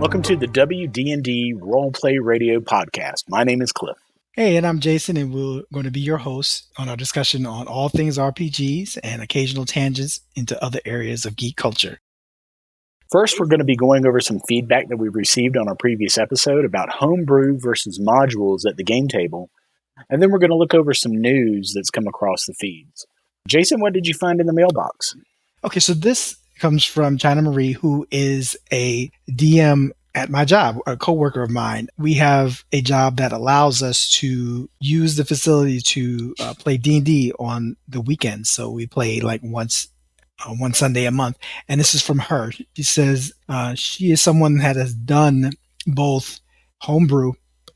Welcome to the WDND Roleplay Radio Podcast. My name is Clif. Hey, and I'm Jason, and we're going to be your hosts on our discussion on all things RPGs and occasional tangents into other areas of geek culture. First, we're going to be going over some feedback that we received on our previous episode about homebrew versus modules at the game table, and then we're going to look over some news that's come across the feeds. Jason, what did you find in the mailbox? Okay, so this comes from China Marie, who is a DM at my job, a coworker of mine. We have a job that allows us to use the facility to play D&D on the weekends. So we play like one Sunday a month. And this is from her. She says she is someone that has done both homebrew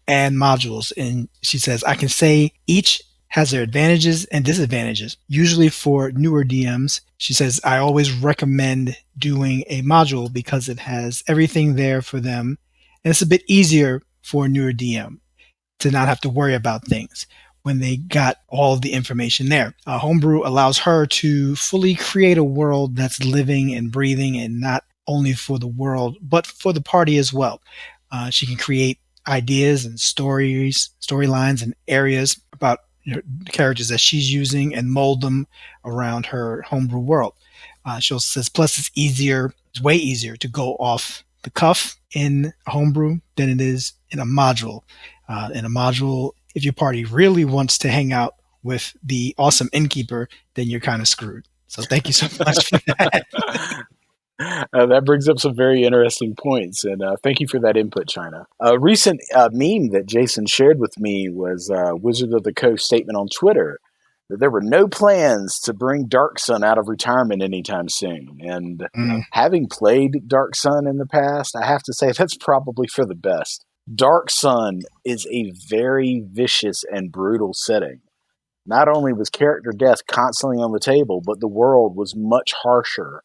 and modules. And she says, I can say each has their advantages and disadvantages. Usually for newer DMs, she says, I always recommend doing a module because it has everything there for them. And it's a bit easier for a newer DM to not have to worry about things when they got all of the information there. Homebrew allows her to fully create a world that's living and breathing, and not only for the world, but for the party as well. She can create ideas and storylines and areas about the characters that she's using and mold them around her homebrew world. She says, plus it's way easier to go off the cuff in homebrew than it is in a module. In a module, if your party really wants to hang out with the awesome innkeeper, then you're kind of screwed. So thank you so much for that. That brings up some very interesting points, and thank you for that input, China. A recent meme that Jason shared with me was Wizard of the Coast statement on Twitter that there were no plans to bring Dark Sun out of retirement anytime soon. And having played Dark Sun in the past, I have to say that's probably for the best. Dark Sun is a very vicious and brutal setting. Not only was character death constantly on the table, but the world was much harsher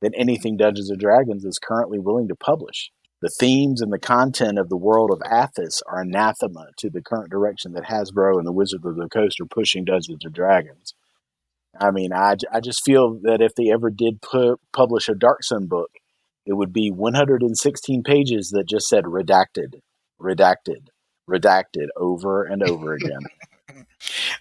than anything Dungeons & Dragons is currently willing to publish. The themes and the content of the world of Athos are anathema to the current direction that Hasbro and the Wizard of the Coast are pushing Dungeons & Dragons. I mean, I just feel that if they ever did publish a Dark Sun book, it would be 116 pages that just said redacted, redacted, redacted over and over again.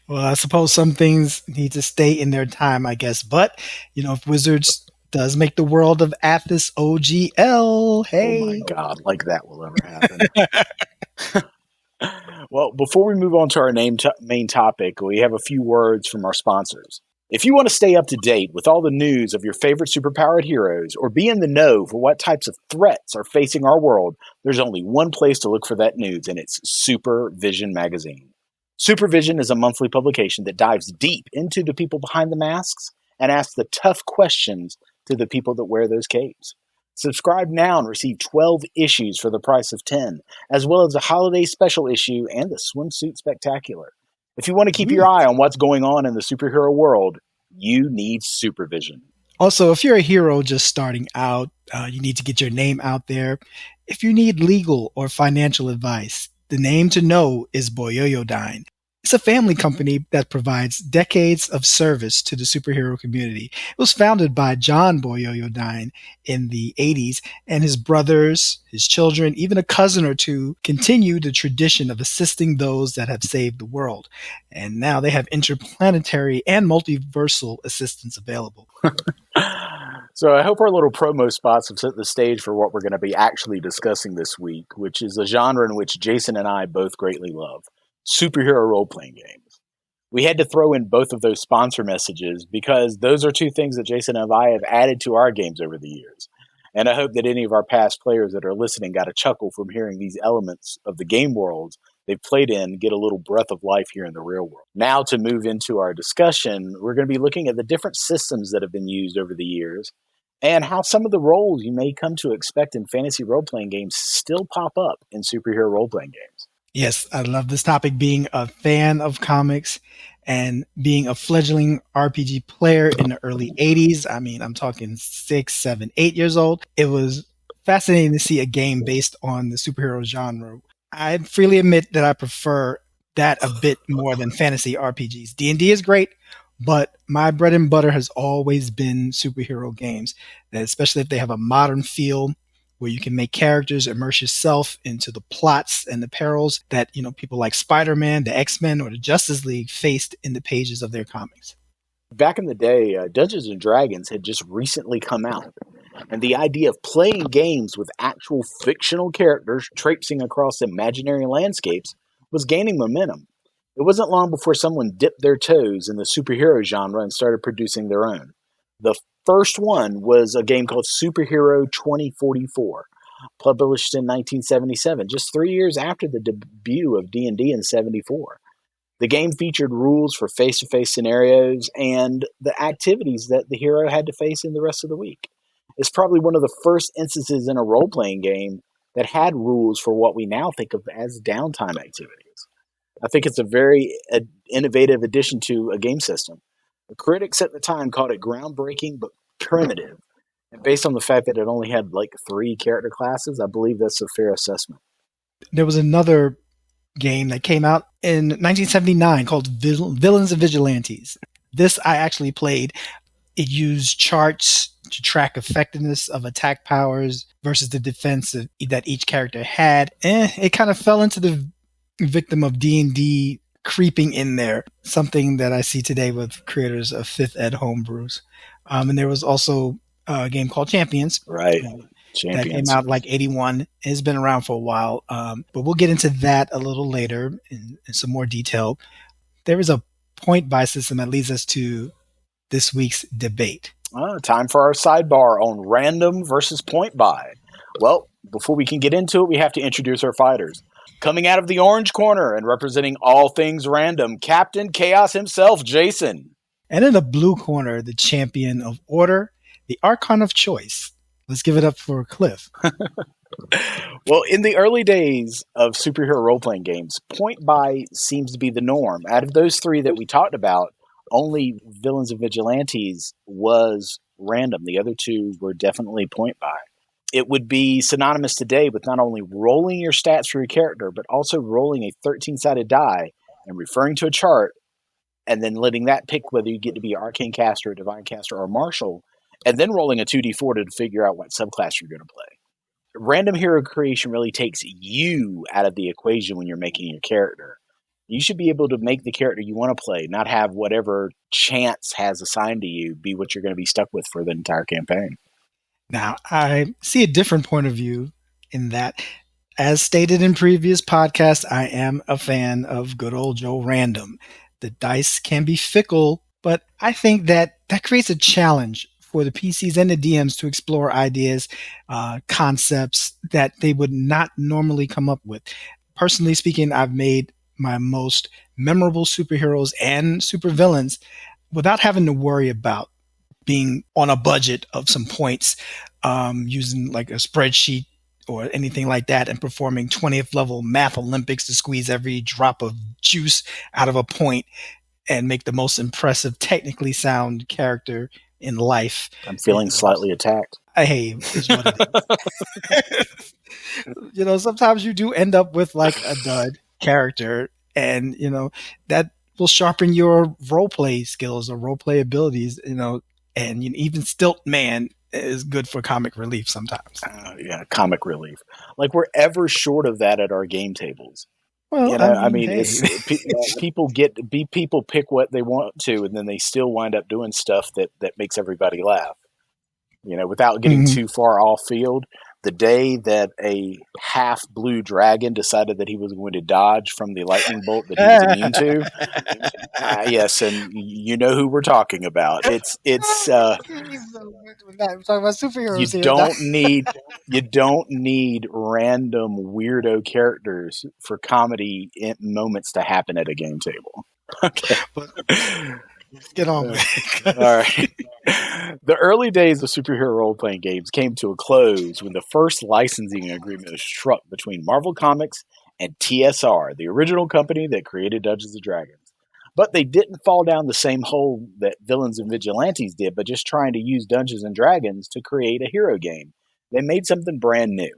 Well, I suppose some things need to stay in their time, I guess. But, if Wizards does make the world of Athos OGL. Hey. Oh my God, like that will ever happen. Well, before we move on to our main topic, we have a few words from our sponsors. If you want to stay up to date with all the news of your favorite superpowered heroes, or be in the know for what types of threats are facing our world, there's only one place to look for that news, and it's Supervision Magazine. Supervision is a monthly publication that dives deep into the people behind the masks and asks the tough questions to the people that wear those capes. Subscribe now and receive 12 issues for the price of 10, as well as a holiday special issue and the swimsuit spectacular. If you want to keep your eye on what's going on in the superhero world, you need Supervision. Also, if you're a hero just starting out, you need to get your name out there. If you need legal or financial advice, the name to know is Boyoyodyne. It's a family company that provides decades of service to the superhero community. It was founded by John Boyoyodyne in the 80s, and his brothers, his children, even a cousin or two continue the tradition of assisting those that have saved the world. And now they have interplanetary and multiversal assistance available. So I hope our little promo spots have set the stage for what we're going to be actually discussing this week, which is a genre in which Jason and I both greatly love. Superhero role-playing games. We had to throw in both of those sponsor messages because those are two things that Jason and I have added to our games over the years. And I hope that any of our past players that are listening got a chuckle from hearing these elements of the game worlds they've played in get a little breath of life here in the real world. Now to move into our discussion, we're going to be looking at the different systems that have been used over the years and how some of the roles you may come to expect in fantasy role-playing games still pop up in superhero role-playing games. Yes, I love this topic. Being a fan of comics and being a fledgling RPG player in the early 80s, I mean, I'm talking 6, 7, 8 years old, it was fascinating to see a game based on the superhero genre. I freely admit that I prefer that a bit more than fantasy RPGs. D&D is great, but my bread and butter has always been superhero games, especially if they have a modern feel where you can make characters, immerse yourself into the plots and the perils that, people like Spider-Man, the X-Men, or the Justice League faced in the pages of their comics. Back in the day, Dungeons and Dragons had just recently come out, and the idea of playing games with actual fictional characters traipsing across imaginary landscapes was gaining momentum. It wasn't long before someone dipped their toes in the superhero genre and started producing their own. The first one was a game called Superhero 2044, published in 1977, just 3 years after the debut of D&D in 74. The game featured rules for face-to-face scenarios and the activities that the hero had to face in the rest of the week. It's probably one of the first instances in a role-playing game that had rules for what we now think of as downtime activities. I think it's a very innovative addition to a game system. The critics at the time called it groundbreaking but primitive. And based on the fact that it only had like 3 character classes, I believe that's a fair assessment. There was another game that came out in 1979 called Villains and Vigilantes. This I actually played. It used charts to track effectiveness of attack powers versus the defense that each character had. It kind of fell into the victim of D&D creeping in there, something that I see today with creators of 5th Ed homebrews. And there was also a game called Champions. Right. That came out like 81. It's been around for a while, but we'll get into that a little later in some more detail. There is a point buy system that leads us to this week's debate. Time for our sidebar on random versus point buy. Well, before we can get into it, we have to introduce our fighters. Coming out of the orange corner and representing all things random, Captain Chaos himself, Jason. And in the blue corner, the champion of order, the Archon of choice. Let's give it up for Clif. Well, in the early days of superhero role-playing games, point buy seems to be the norm. Out of those 3 that we talked about, only Villains and Vigilantes was random. The other 2 were definitely point buy. It would be synonymous today with not only rolling your stats for your character, but also rolling a 13-sided die and referring to a chart and then letting that pick whether you get to be Arcane Caster, Divine Caster, or Martial, and then rolling a 2d4 to figure out what subclass you're going to play. Random hero creation really takes you out of the equation when you're making your character. You should be able to make the character you want to play, not have whatever chance has assigned to you be what you're going to be stuck with for the entire campaign. Now, I see a different point of view in that, as stated in previous podcasts, I am a fan of good old Joe Random. The dice can be fickle, but I think that creates a challenge for the PCs and the DMs to explore ideas, concepts that they would not normally come up with. Personally speaking, I've made my most memorable superheroes and supervillains without having to worry about being on a budget of some points, using like a spreadsheet or anything like that, and performing 20th level math Olympics to squeeze every drop of juice out of a point and make the most impressive, technically sound character in life. I'm feeling slightly attacked. Hey, is what it is. Sometimes you do end up with like a dud character, and that will sharpen your roleplay skills or roleplay abilities. And even Stilt Man is good for comic relief sometimes. Yeah, comic relief. Like we're ever short of that at our game tables. Well, people pick what they want to, and then they still wind up doing stuff that makes everybody laugh. Without getting too far off field. The day that a half blue dragon decided that he was going to dodge from the lightning bolt that he was immune to. Yes, and you know who we're talking about. It's we're talking about superheroes. You don't need random weirdo characters for comedy moments to happen at a game table. Okay. Let's get on with it. All right. The early days of superhero role-playing games came to a close when the first licensing agreement was struck between Marvel Comics and TSR, the original company that created Dungeons & Dragons. But they didn't fall down the same hole that Villains and Vigilantes did, but just trying to use Dungeons & Dragons to create a hero game. They made something brand new.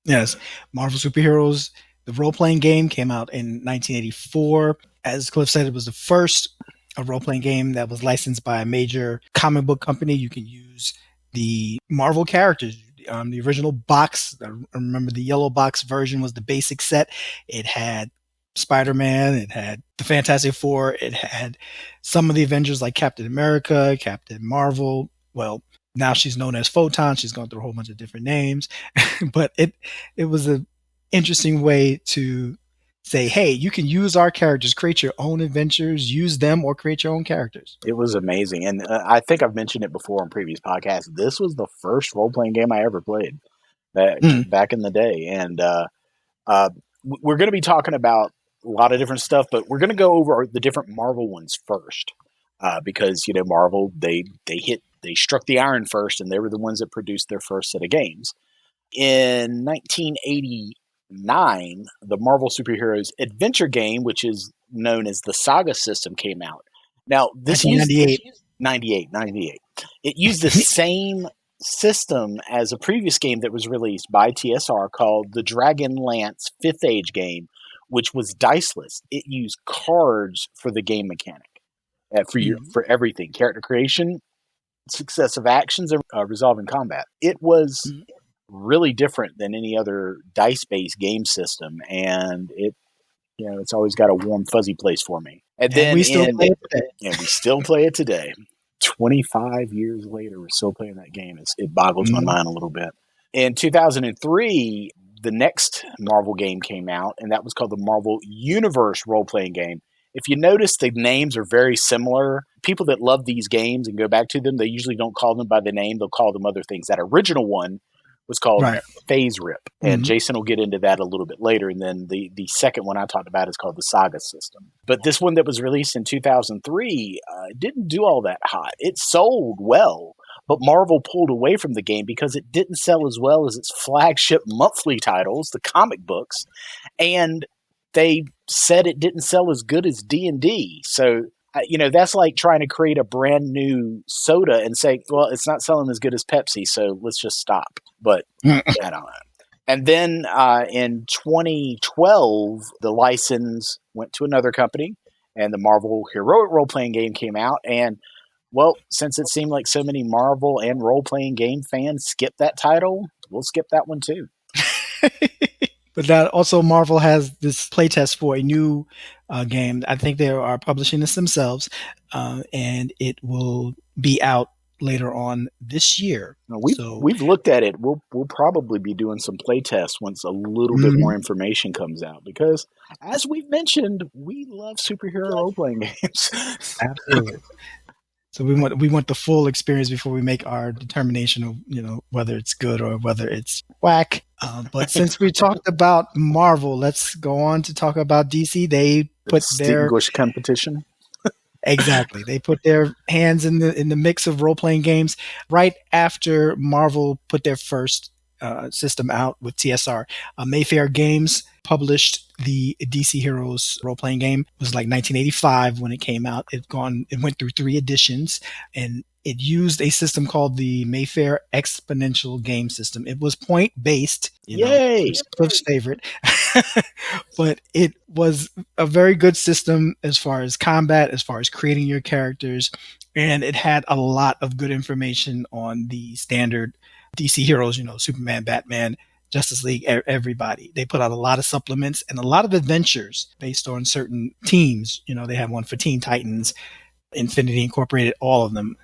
Yes. Marvel Superheroes, the role-playing game, came out in 1984. As Cliff said, it was the first a role-playing game that was licensed by a major comic book company. You can use the Marvel characters, The original box, I remember the yellow box version was the basic set. It had Spider-Man, it had the Fantastic Four, it had some of the Avengers like Captain America, Captain Marvel. Well, now she's known as Photon. She's gone through a whole bunch of different names, but it was an interesting way to say, hey, you can use our characters, create your own adventures, use them, or create your own characters. It was amazing. And I think I've mentioned it before on previous podcasts. This was the first role-playing game I ever played back in the day. And we're going to be talking about a lot of different stuff, but we're going to go over the different Marvel ones first. Because, Marvel, they struck the iron first, and they were the ones that produced their first set of games. In 1989, the Marvel Superheroes Adventure game, which is known as the Saga system, came out. Now, this used 98. It used the same system as a previous game that was released by TSR called the Dragonlance 5th Age game, which was diceless. It used cards for the game mechanic, for everything, character creation, successive actions, and resolving combat. It was really different than any other dice-based game system, and it's always got a warm, fuzzy place for me. And then we still play it today. Yeah, we still play it today. 25 years later, we're still playing that game. It boggles my mind a little bit. In 2003, the next Marvel game came out, and that was called the Marvel Universe role-playing game. If you notice, the names are very similar. People that love these games and go back to them, they usually don't call them by the name. They'll call them other things. That original one was called Phase Rip. And Jason will get into that a little bit later. And then the second one I talked about is called the Saga system. But this one that was released in 2003 didn't do all that hot. It sold well, but Marvel pulled away from the game because it didn't sell as well as its flagship monthly titles, the comic books. And they said it didn't sell as good as D&D. So, that's like trying to create a brand new soda and say, well, it's not selling as good as Pepsi, so let's just stop. But I don't know. And then in 2012, the license went to another company, and the Marvel Heroic role-playing game came out. And, well, since it seemed like so many Marvel and role-playing game fans skipped that title, we'll skip that one too. But that also, Marvel has this playtest for a new game. I think they are publishing this themselves, and it will be out later on this year. No, we've looked at it. We'll probably be doing some playtests once a little bit more information comes out, because, as we've mentioned, we love superhero role-playing games. Absolutely. So we want the full experience before we make our determination of whether it's good or whether it's whack. But since we talked about Marvel, let's go on to talk about DC. They put their distinguished competition. Exactly. They put their hands in the mix of role-playing games right after Marvel put their first system out with TSR. Mayfair Games published the DC Heroes role-playing game. It was like 1985 when it came out. It went through 3 editions, and it used a system called the Mayfair Exponential Game System. It was point-based. Yay! Cliff's favorite. But it was a very good system as far as combat, as far as creating your characters, and it had a lot of good information on the standard DC heroes, Superman, Batman, Justice League, everybody. They put out a lot of supplements and a lot of adventures based on certain teams. They have one for Teen Titans, Infinity Incorporated, all of them.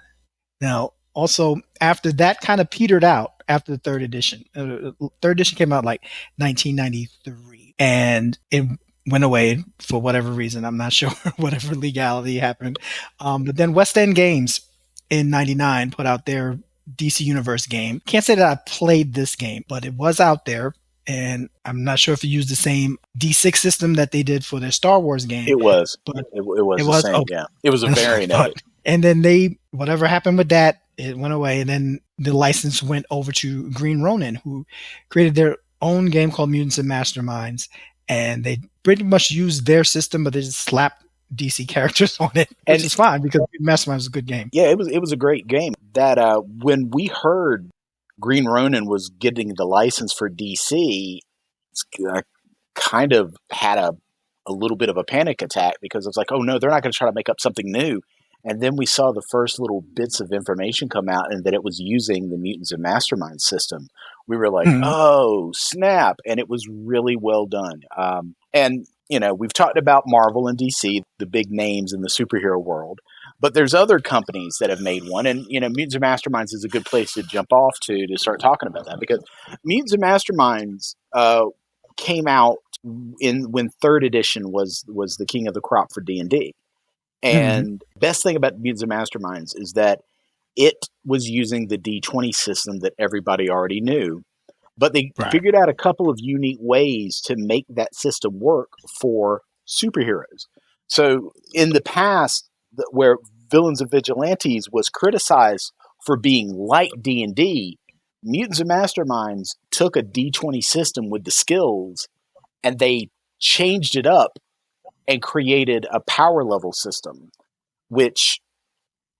Now, also, after that kind of petered out after the 3rd edition. 3rd edition came out like 1993, and it went away for whatever reason. I'm not sure, whatever legality happened. But then West End Games in 99 put out their DC Universe game. Can't say that I played this game, but it was out there, and I'm not sure if it used the same D6 system that they did for their Star Wars game. It was. But it was the same, yeah. It was a variant of it. And then whatever happened with that, it went away, and then the license went over to Green Ronin, who created their own game called Mutants and Masterminds, and they pretty much used their system, but they just slapped DC characters on it, which is fine because Mastermind was a good game. Yeah, it was a great game. That when we heard Green Ronin was getting the license for DC, I kind of had a little bit of a panic attack, because it's like, oh no, they're not going to try to make up something new. And then we saw the first little bits of information come out and that it was using the Mutants and Masterminds system. We were like, oh, snap. And it was really well done. And, we've talked about Marvel and DC, the big names in the superhero world. But there's other companies that have made one. And, Mutants and Masterminds is a good place to jump off to start talking about that. Because Mutants and Masterminds came out when 3rd edition was the king of the crop for D&D. And best thing about Mutants and Masterminds is that it was using the D20 system that everybody already knew, but they figured out a couple of unique ways to make that system work for superheroes. So in the past, where Villains and Vigilantes was criticized for being like D&D, Mutants and Masterminds took a D20 system with the skills and they changed it up and created a power level system, which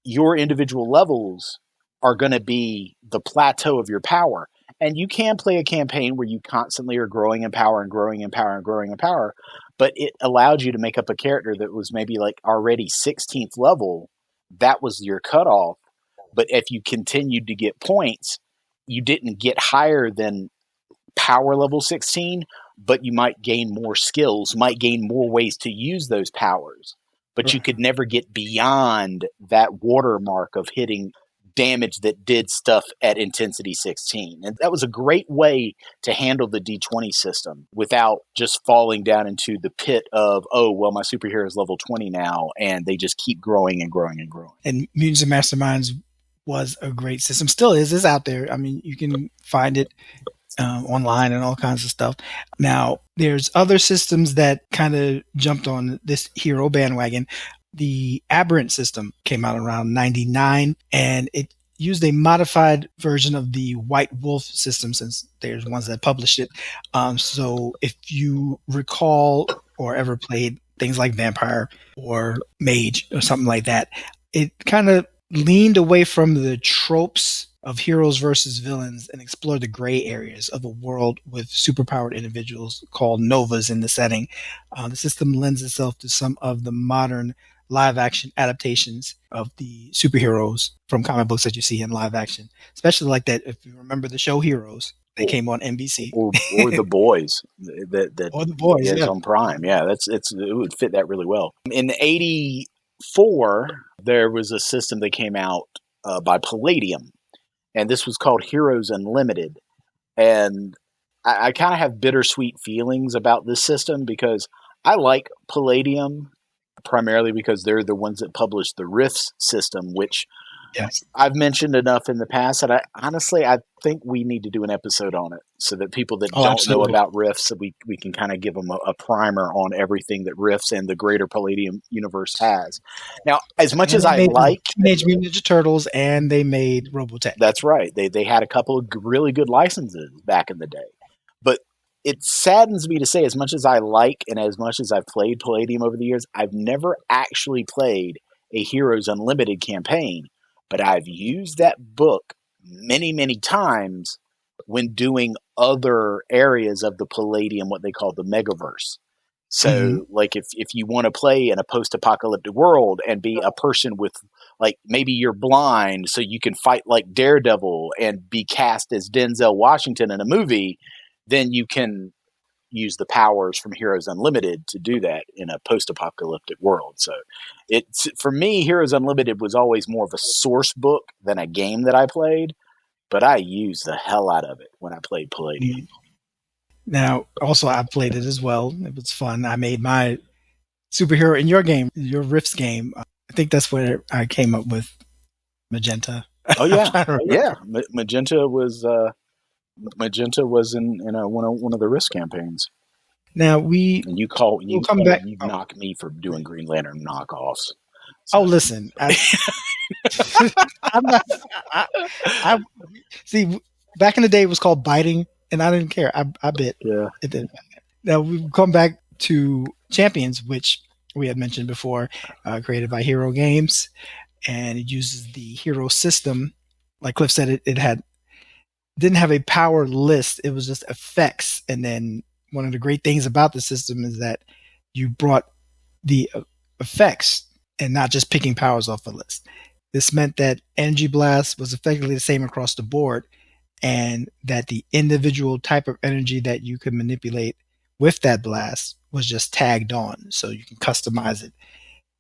your individual levels are going to be the plateau of your power. And you can play a campaign where you constantly are growing in power and growing in power and growing in power, but it allowed you to make up a character that was maybe like already 16th level. That was your cutoff. But if you continued to get points, you didn't get higher than power level 16, but you might gain more skills, might gain more ways to use those powers. But you could never get beyond that watermark of hitting damage that did stuff at intensity 16. And that was a great way to handle the D20 system without just falling down into the pit of, oh, well, my superhero is level 20 now, and they just keep growing and growing and growing. And Mutants and Masterminds was a great system. Still is. It's out there. I mean, you can find it online and all kinds of stuff. Now, there's other systems that kind of jumped on this hero bandwagon. The ABERRANT system came out around 99, and it used a modified version of the White Wolf system, since there's ones that published it. So if you recall or ever played things like Vampire or Mage or something like that, it kind of leaned away from the tropes of heroes versus villains and explored the gray areas of a world with superpowered individuals called Novas in the setting. The system lends itself to some of the modern live-action adaptations of the superheroes from comic books that you see in live action, especially like that. If you remember the show Heroes that came on NBC, or The Boys, or The Boys, yeah, on Prime. Yeah, it would fit that really well. In '84, there was a system that came out by Palladium, and this was called Heroes Unlimited. And I kind of have bittersweet feelings about this system because I like Palladium primarily because they're the ones that published the Rifts system, which I've mentioned enough in the past that I think we need to do an episode on it so that people that don't know about Rifts, so we can kind of give them a primer on everything that Rifts and the greater Palladium universe has. Now, as much as I like Teenage Mutant Ninja Turtles, and they made Robotech. That's right. They had a couple of really good licenses back in the day. But it saddens me to say, as much as I like and as much as I've played Palladium over the years, I've never actually played a Heroes Unlimited campaign. But I've used that book many, many times when doing other areas of the Palladium, what they call the Megaverse. So, like, if you want to play in a post-apocalyptic world and be a person with, like, maybe you're blind, so you can fight like Daredevil and be cast as Denzel Washington in a movie, then you can use the powers from Heroes Unlimited to do that in a post-apocalyptic world. So it's, for me, Heroes Unlimited was always more of a source book than a game that I played, but I used the hell out of it when I played Palladium. Now, also, I played it as well. It was fun. I made my superhero in your game, your Rifts game. I think that's where I came up with Magenta. Oh, yeah. Yeah. Magenta was in one of the Risk campaigns. Now you knock me for doing Green Lantern knockoffs. So. Oh, listen, I'm not. I see. Back in the day, it was called biting, and I didn't care. I bit. Yeah. It didn't. Now we come back to Champions, which we had mentioned before, created by Hero Games, and it uses the hero system. Like Cliff said, it didn't have a power list. It was just effects. And then one of the great things about the system is that you brought the effects and not just picking powers off a list. This meant that Energy Blast was effectively the same across the board, and that the individual type of energy that you could manipulate with that blast was just tagged on. So you can customize it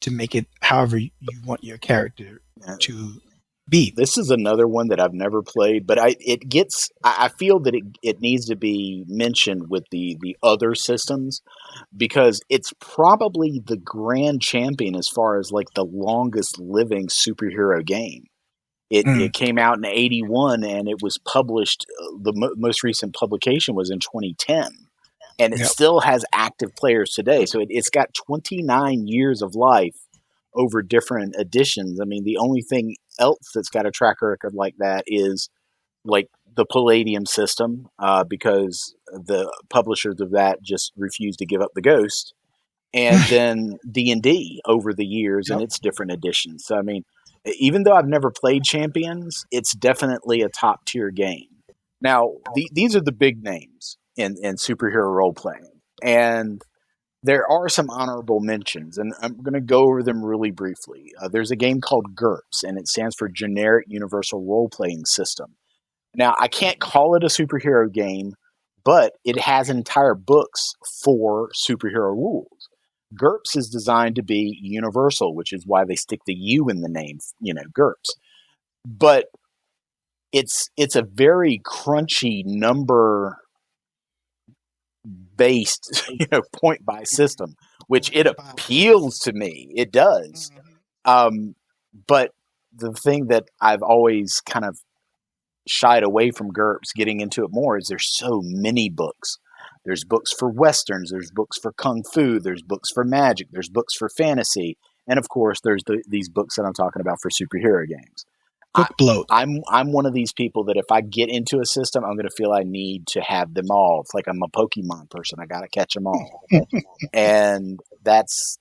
to make it however you want your character to be. This is another one that I've never played, but I feel that it needs to be mentioned with the other systems, because it's probably the grand champion as far as like the longest living superhero game. It came out in 81 and it was published. The most recent publication was in 2010, and it still has active players today. So it's got 29 years of life over different editions. I mean, the only thing else that's got a track record like that is like the Palladium system, because the publishers of that just refused to give up the ghost, and then D&D over the years and its different editions. So, I mean, even though I've never played Champions, it's definitely a top tier game. Now, these are the big names in superhero role playing, and there are some honorable mentions, and I'm going to go over them really briefly. There's a game called GURPS, and it stands for Generic Universal Role Playing System. Now, I can't call it a superhero game, but it has entire books for superhero rules. GURPS is designed to be universal, which is why they stick the U in the name, GURPS. But it's a very crunchy number based, point by system, which it appeals to me. It does. But the thing that I've always kind of shied away from GURPS getting into it more is there's so many books. There's books for Westerns, there's books for Kung Fu, there's books for magic, there's books for fantasy, and of course there's these books that I'm talking about for superhero games. Book bloat. I'm one of these people that if I get into a system, I'm going to feel I need to have them all. It's like I'm a Pokemon person. I got to catch them all. And that's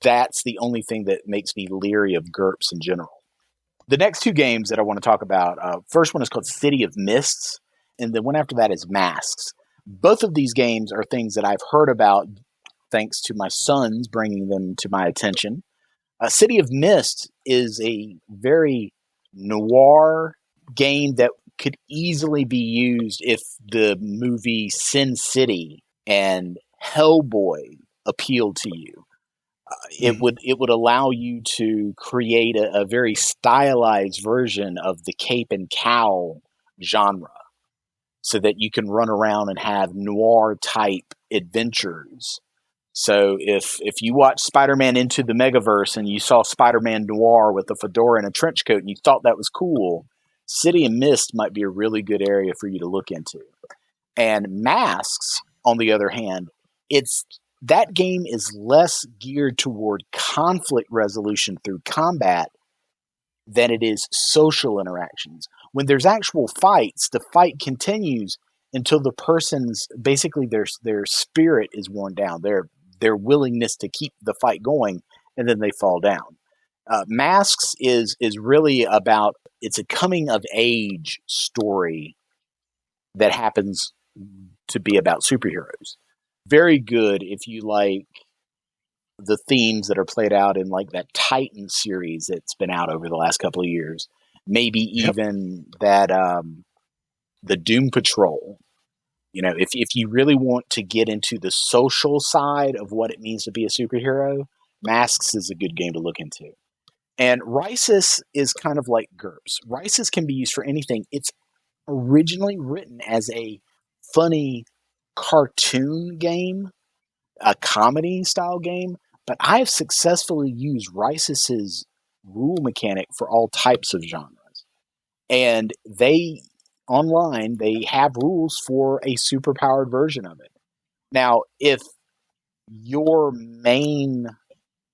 the only thing that makes me leery of GURPS in general. The next two games that I want to talk about, first one is called City of Mists, and the one after that is Masks. Both of these games are things that I've heard about thanks to my sons bringing them to my attention. City of Mist is a very noir game that could easily be used if the movie Sin City and Hellboy appealed to you. It would allow you to create a very stylized version of the cape and cowl genre, so that you can run around and have noir type adventures. So if you watch Spider-Man Into the Megaverse and you saw Spider-Man Noir with a fedora and a trench coat and you thought that was cool, City of Mist might be a really good area for you to look into. And Masks, on the other hand, that game is less geared toward conflict resolution through combat than it is social interactions. When there's actual fights, the fight continues until the person's basically their spirit is worn down, their willingness to keep the fight going, and then they fall down. Masks is really about, it's a coming of age story that happens to be about superheroes. Very good if you like the themes that are played out in like that Titan series that's been out over the last couple of years. Maybe even that the Doom Patrol. If you really want to get into the social side of what it means to be a superhero, Masks is a good game to look into. And Rhysis is kind of like GURPS. Rhysis can be used for anything. It's originally written as a funny cartoon game, a comedy style game, but I have successfully used Rhysis's rule mechanic for all types of genres. And online, they have rules for a superpowered version of it. Now, if your main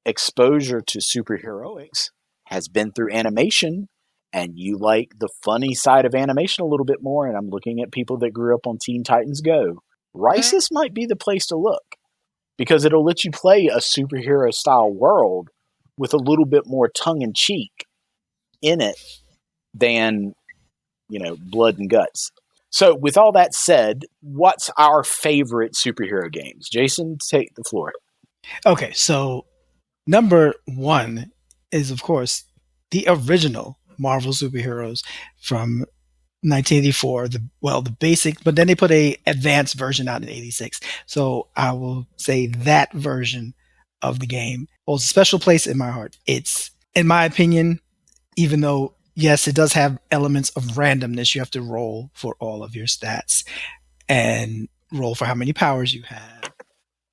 exposure to superheroics has been through animation, and you like the funny side of animation a little bit more, and I'm looking at people that grew up on Teen Titans Go, Rhysis might be the place to look, because it'll let you play a superhero style world with a little bit more tongue-in-cheek in it than, blood and guts. So with all that said, what's our favorite superhero games? Jason, take the floor. Okay, so number one is, of course, the original Marvel superheroes from 1984. The basic, but then they put a advanced version out in 86. So I will say that version of the game holds a special place in my heart. It's, in my opinion, even though, yes, it does have elements of randomness, you have to roll for all of your stats and roll for how many powers you have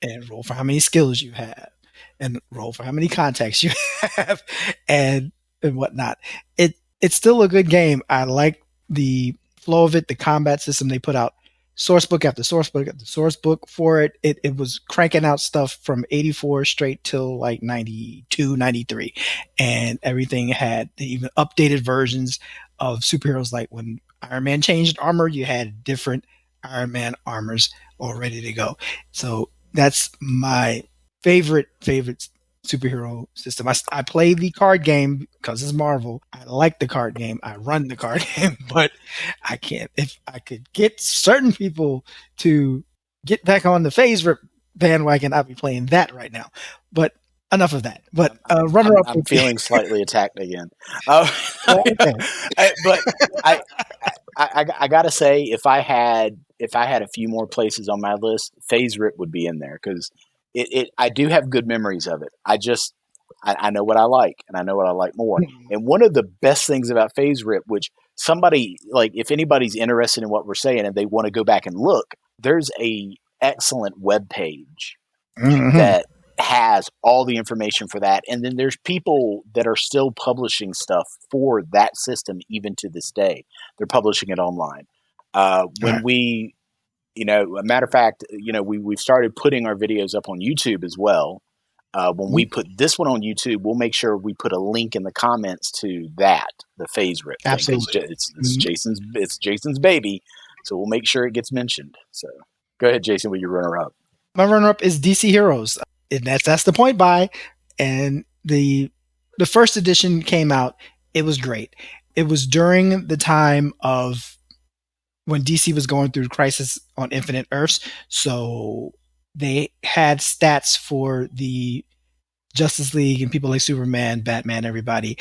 and roll for how many skills you have and roll for how many contacts you have and whatnot. It's still a good game. I like the flow of it, the combat system they put out. Source book after source book after source book for it. It was cranking out stuff from 84 straight till like 92, 93. And everything had even updated versions of superheroes. Like when Iron Man changed armor, you had different Iron Man armors all ready to go. So that's my favorite superhero system. I play the card game because it's Marvel. I like the card game. I run the card game, but I can't. If I could get certain people to get back on the phase rip bandwagon, I'd be playing that right now. But enough of that. But runner up. I'm feeling slightly attacked again. But I gotta say, if I had a few more places on my list, phase rip would be in there because I do have good memories of it. I know what I like, and I know what I like more. And one of the best things about phase rip, which somebody, like, if anybody's interested in what we're saying and they want to go back and look, there's a excellent web page that has all the information for that. And then there's people that are still publishing stuff for that system even to this day. They're publishing it online. When we, a matter of fact, we've started putting our videos up on YouTube as well. When we put this one on YouTube, we'll make sure we put a link in the comments to the phase rip. Absolutely. It's Jason's baby. So we'll make sure it gets mentioned. So go ahead, Jason, with your runner up. My runner up is DC Heroes. And that's the point buy. And the first edition came out. It was great. It was during the time of when DC was going through Crisis on Infinite Earths. So they had stats for the Justice League and people like Superman, Batman, everybody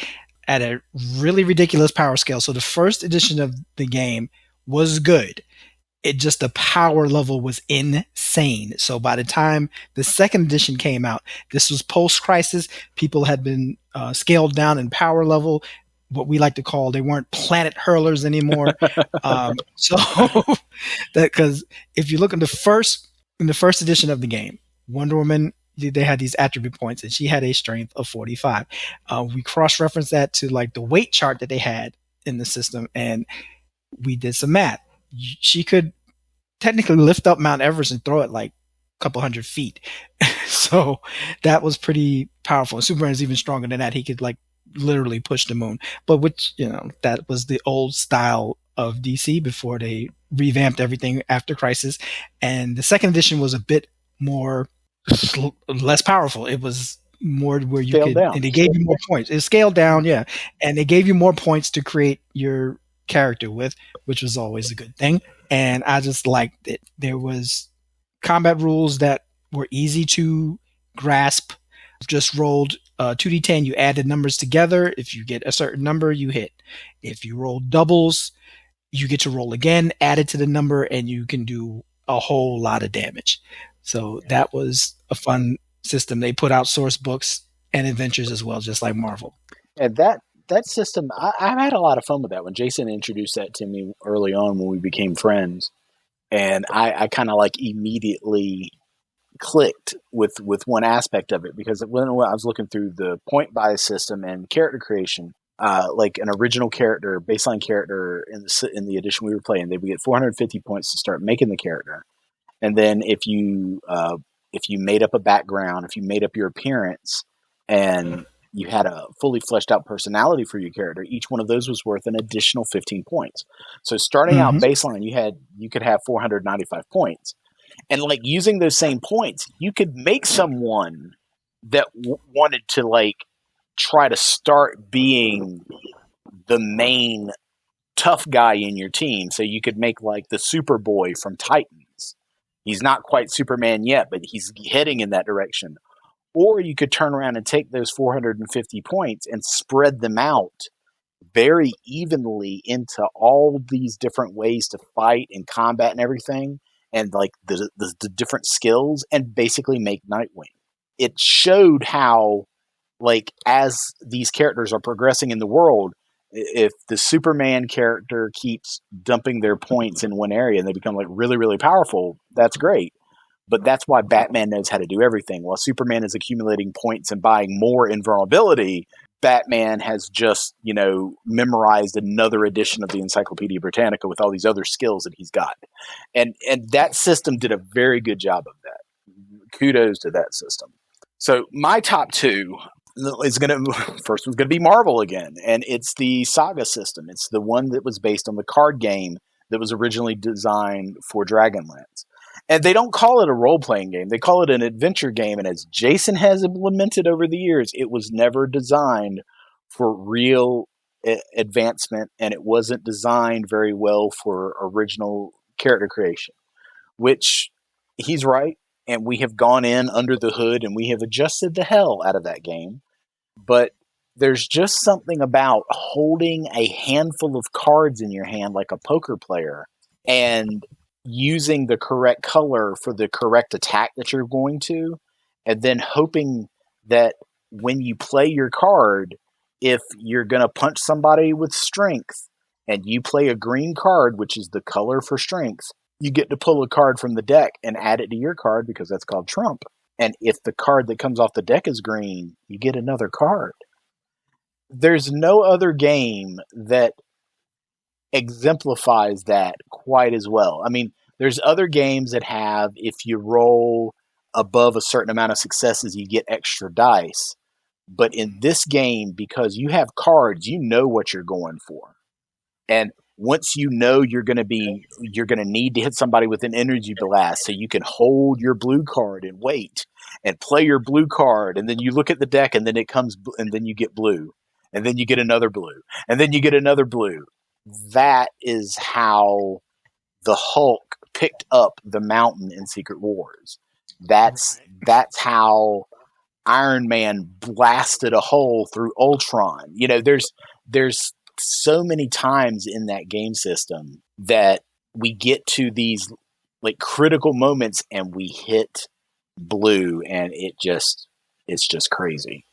at a really ridiculous power scale. So the first edition of the game was good. It just, the power level was insane. So by the time the second edition came out, this was post-Crisis. People had been scaled down in power level. What we like to call, they weren't planet hurlers anymore. So that, because if you look in the first edition of the game, Wonder Woman, they had these attribute points, and she had a strength of 45. We cross-referenced that to like the weight chart that they had in the system, and we did some math. She could technically lift up Mount Everest and throw it like a couple 100 feet. So that was pretty powerful. And Superman's even stronger than that. He could like literally push the moon. But which, that was the old style of DC before they revamped everything after Crisis. And the second edition was a bit more less powerful. It was more where you could, and they gave you more points. It scaled down, yeah. And they gave you more points to create your character with, which was always a good thing. And I just liked it. There was combat rules that were easy to grasp. Just rolled 2d10, you added numbers together. If you get a certain number, you hit. If you roll doubles, you get to roll again, add it to the number, and you can do a whole lot of damage. So that was a fun system. They put out source books and adventures as well, just like Marvel. And that system, I've had a lot of fun with that. When Jason introduced that to me early on when we became friends, and I kind of like immediately clicked with one aspect of it, because when I was looking through the point buy system and character creation, like an original character, baseline character in the edition we were playing, they would get 450 points to start making the character. And then if you made up a background, if you made up your appearance, and you had a fully fleshed out personality for your character, each one of those was worth an additional 15 points. So starting out baseline, you could have 495 points. And like using those same points, you could make someone that wanted to like try to start being the main tough guy in your team. So you could make like the Superboy from Titans. He's not quite Superman yet, but he's heading in that direction. Or you could turn around and take those 450 points and spread them out very evenly into all these different ways to fight and combat and everything, and like the different skills, and basically make Nightwing. It showed how, like, as these characters are progressing in the world, if the Superman character keeps dumping their points in one area and they become like really, really powerful, that's great. But that's why Batman knows how to do everything. While Superman is accumulating points and buying more invulnerability, Batman has just, memorized another edition of the Encyclopedia Britannica with all these other skills that he's got. And that system did a very good job of that. Kudos to that system. So my top two is first one's going to be Marvel again. And it's the Saga system. It's the one that was based on the card game that was originally designed for Dragonlance. And they don't call it a role-playing game. They call it an adventure game. And as Jason has implemented over the years, it was never designed for real advancement, and it wasn't designed very well for original character creation, which he's right. And we have gone in under the hood and we have adjusted the hell out of that game. But there's just something about holding a handful of cards in your hand like a poker player and using the correct color for the correct attack that you're going to, and then hoping that when you play your card, if you're going to punch somebody with strength and you play a green card, which is the color for strength, you get to pull a card from the deck and add it to your card because that's called trump. And if the card that comes off the deck is green, you get another card. There's no other game that exemplifies that quite as well. I mean, there's other games that have, if you roll above a certain amount of successes, you get extra dice. But in this game, because you have cards, you know what you're going for. And once you know you're going to need to hit somebody with an energy blast, so you can hold your blue card and wait and play your blue card. And then you look at the deck and then it comes, and then you get blue, and then you get another blue, and then you get another blue. That is how the Hulk picked up the Mountain in Secret Wars. That's how Iron Man blasted a hole through Ultron. There's so many times in that game system that we get to these like critical moments and we hit blue, and it's just crazy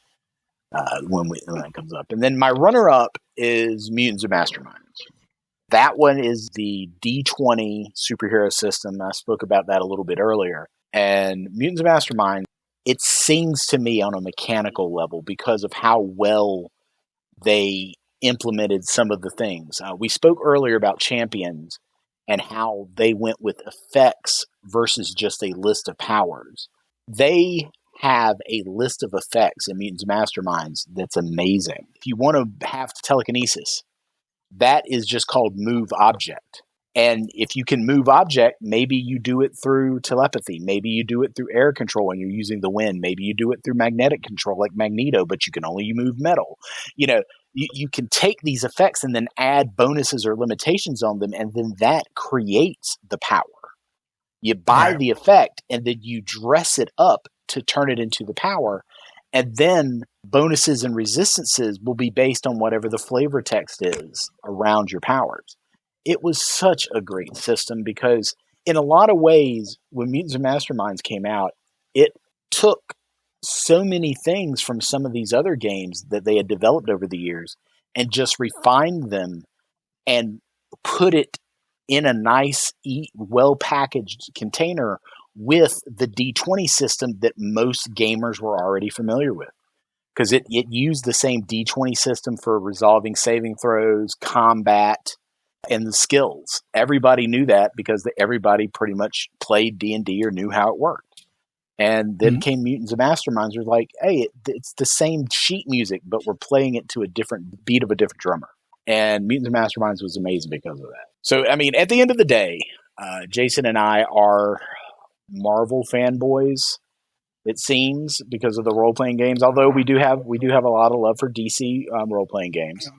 when it comes up. And then my runner-up is Mutants and Masterminds. That one is the D20 superhero system. I spoke about that a little bit earlier. And Mutants and Masterminds, it sings to me on a mechanical level because of how well they implemented some of the things. We spoke earlier about Champions and how they went with effects versus just a list of powers. They have a list of effects in Mutants and Masterminds that's amazing. If you want to have telekinesis, that is just called move object. And if you can move object, maybe you do it through telepathy. Maybe you do it through air control and you're using the wind. Maybe you do it through magnetic control like Magneto, but you can only move metal. You can take these effects and then add bonuses or limitations on them, and then that creates the power. You buy the effect and then you dress it up to turn it into the power. And then bonuses and resistances will be based on whatever the flavor text is around your powers. It was such a great system because in a lot of ways, when Mutants and Masterminds came out, it took so many things from some of these other games that they had developed over the years and just refined them and put it in a nice, well-packaged container with the D20 system that most gamers were already familiar with. Because it used the same D20 system for resolving saving throws, combat, and the skills. Everybody knew that because everybody pretty much played D&D or knew how it worked. And then came Mutants and Masterminds, were like, hey, it's the same sheet music, but we're playing it to a different beat of a different drummer. And Mutants and Masterminds was amazing because of that. So, I mean, at the end of the day, Jason and I are Marvel fanboys, it seems, because of the role-playing games. Although we do have a lot of love for DC role-playing games,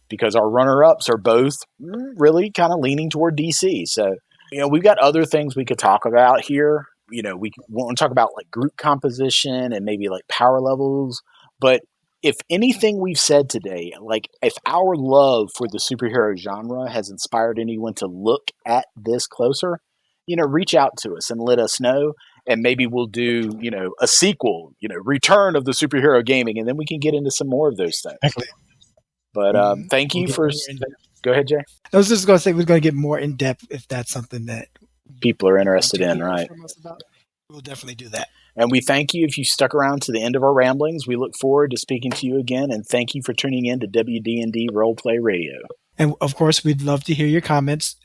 because our runner-ups are both really kind of leaning toward DC. So, we've got other things we could talk about here, we want to talk about like group composition and maybe like power levels. But if anything we've said today, like if our love for the superhero genre has inspired anyone to look at this closer, reach out to us and let us know. And maybe we'll do, a sequel, Return of the Superhero Gaming, and then we can get into some more of those things. Exactly. But thank you for. Go ahead, Jay. I was just going to say we're going to get more in depth if that's something that people are interested in, right? We'll definitely do that. And we thank you if you stuck around to the end of our ramblings. We look forward to speaking to you again, and thank you for tuning in to WDND Roleplay Radio. And of course, we'd love to hear your comments.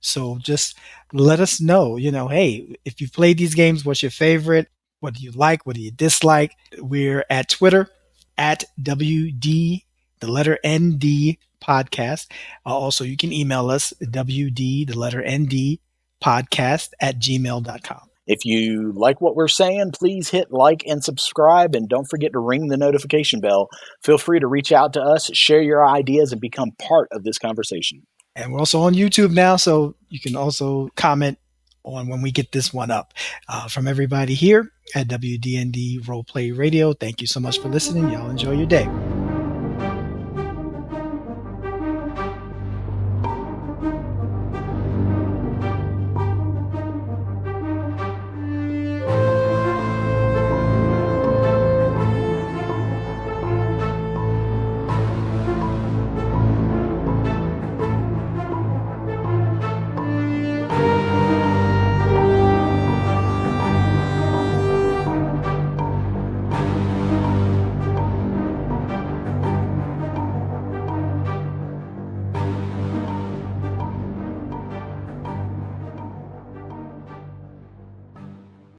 So just let us know, hey, if you've played these games, what's your favorite? What do you like? What do you dislike? We're at Twitter at WD, the letter ND podcast. Also, you can email us WD, the letter ND podcast at gmail.com. If you like what we're saying, please hit like and subscribe, and don't forget to ring the notification bell. Feel free to reach out to us, share your ideas, and become part of this conversation. And we're also on YouTube now, so you can also comment on when we get this one up. From everybody here at WDND Roleplay Radio, thank you so much for listening. Y'all enjoy your day.